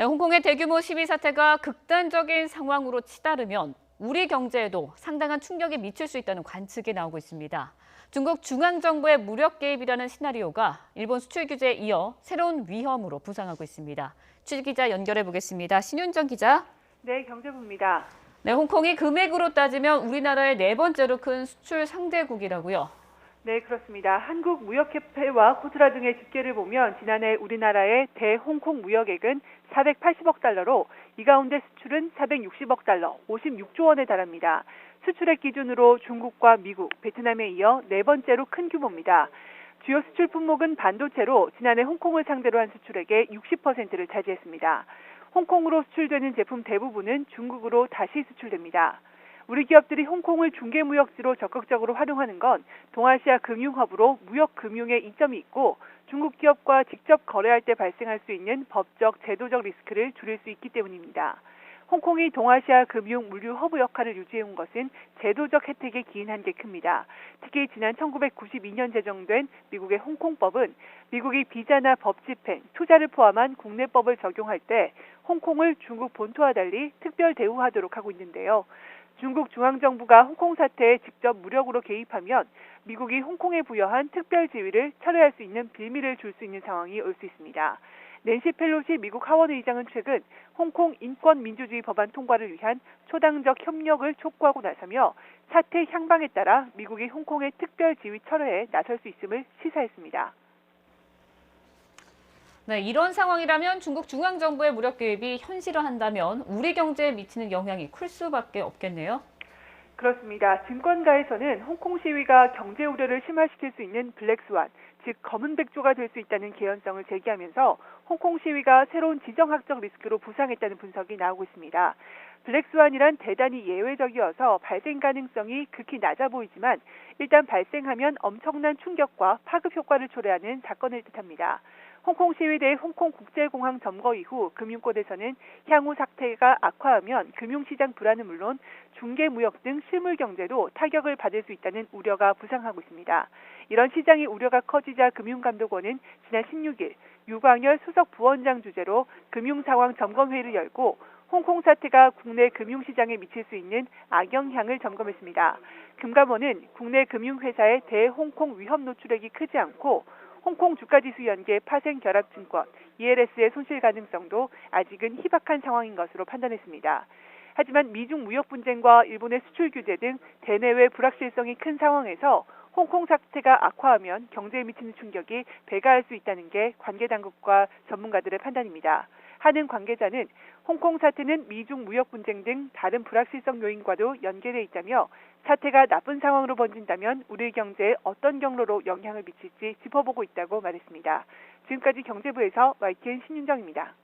네, 홍콩의 대규모 시위 사태가 극단적인 상황으로 치달으면 우리 경제에도 상당한 충격이 미칠 수 있다는 관측이 나오고 있습니다. 중국 중앙정부의 무력 개입이라는 시나리오가 일본 수출 규제에 이어 새로운 위험으로 부상하고 있습니다. 취재기자 연결해 보겠습니다. 신윤정 기자. 네, 경제부입니다. 네, 홍콩이 금액으로 따지면 우리나라의 네 번째로 큰 수출 상대국이라고요. 네, 그렇습니다. 한국무역협회와 코트라 등의 집계를 보면 지난해 우리나라의 대홍콩 무역액은 480억 달러로 이 가운데 수출은 460억 달러, 56조 원에 달합니다. 수출액 기준으로 중국과 미국, 베트남에 이어 네 번째로 큰 규모입니다. 주요 수출 품목은 반도체로 지난해 홍콩을 상대로 한 수출액의 60%를 차지했습니다. 홍콩으로 수출되는 제품 대부분은 중국으로 다시 수출됩니다. 우리 기업들이 홍콩을 중개무역지로 적극적으로 활용하는 건 동아시아 금융허브로 무역금융의 이점이 있고 중국 기업과 직접 거래할 때 발생할 수 있는 법적, 제도적 리스크를 줄일 수 있기 때문입니다. 홍콩이 동아시아 금융 물류 허브 역할을 유지해온 것은 제도적 혜택에 기인한 게 큽니다. 특히 지난 1992년 제정된 미국의 홍콩법은 미국이 비자나 법 집행, 투자를 포함한 국내법을 적용할 때 홍콩을 중국 본토와 달리 특별 대우하도록 하고 있는데요. 중국 중앙정부가 홍콩 사태에 직접 무력으로 개입하면 미국이 홍콩에 부여한 특별 지위를 철회할 수 있는 빌미를 줄 수 있는 상황이 올 수 있습니다. 낸시 펠로시 미국 하원의장은 최근 홍콩 인권민주주의 법안 통과를 위한 초당적 협력을 촉구하고 나서며 사태 향방에 따라 미국이 홍콩의 특별 지위 철회에 나설 수 있음을 시사했습니다. 네, 이런 상황이라면 중국 중앙정부의 무력 개입이 현실화한다면 우리 경제에 미치는 영향이 클 수밖에 없겠네요. 그렇습니다. 증권가에서는 홍콩 시위가 경제 우려를 심화시킬 수 있는 블랙스완, 즉 검은 백조가 될 수 있다는 개연성을 제기하면서 홍콩 시위가 새로운 지정학적 리스크로 부상했다는 분석이 나오고 있습니다. 블랙스완이란 대단히 예외적이어서 발생 가능성이 극히 낮아 보이지만 일단 발생하면 엄청난 충격과 파급 효과를 초래하는 사건을 뜻합니다. 홍콩 시위대의 홍콩 국제공항 점거 이후 금융권에서는 향후 사태가 악화하면 금융시장 불안은 물론 중개무역 등 실물 경제도 타격을 받을 수 있다는 우려가 부상하고 있습니다. 이런 시장의 우려가 커지자 금융감독원은 지난 16일 유광열 수석 부원장 주재로 금융상황 점검회의를 열고 홍콩 사태가 국내 금융시장에 미칠 수 있는 악영향을 점검했습니다. 금감원은 국내 금융회사의 대홍콩 위험 노출액이 크지 않고 홍콩 주가지수 연계 파생결합증권 ELS의 손실 가능성도 아직은 희박한 상황인 것으로 판단했습니다. 하지만 미중 무역 분쟁과 일본의 수출 규제 등 대내외 불확실성이 큰 상황에서 홍콩 사태가 악화하면 경제에 미치는 충격이 배가할 수 있다는 게 관계 당국과 전문가들의 판단입니다. 하는 관계자는 홍콩 사태는 미중 무역 분쟁 등 다른 불확실성 요인과도 연계돼 있다며 사태가 나쁜 상황으로 번진다면 우리 경제에 어떤 경로로 영향을 미칠지 짚어보고 있다고 말했습니다. 지금까지 경제부에서 YTN 신윤정입니다.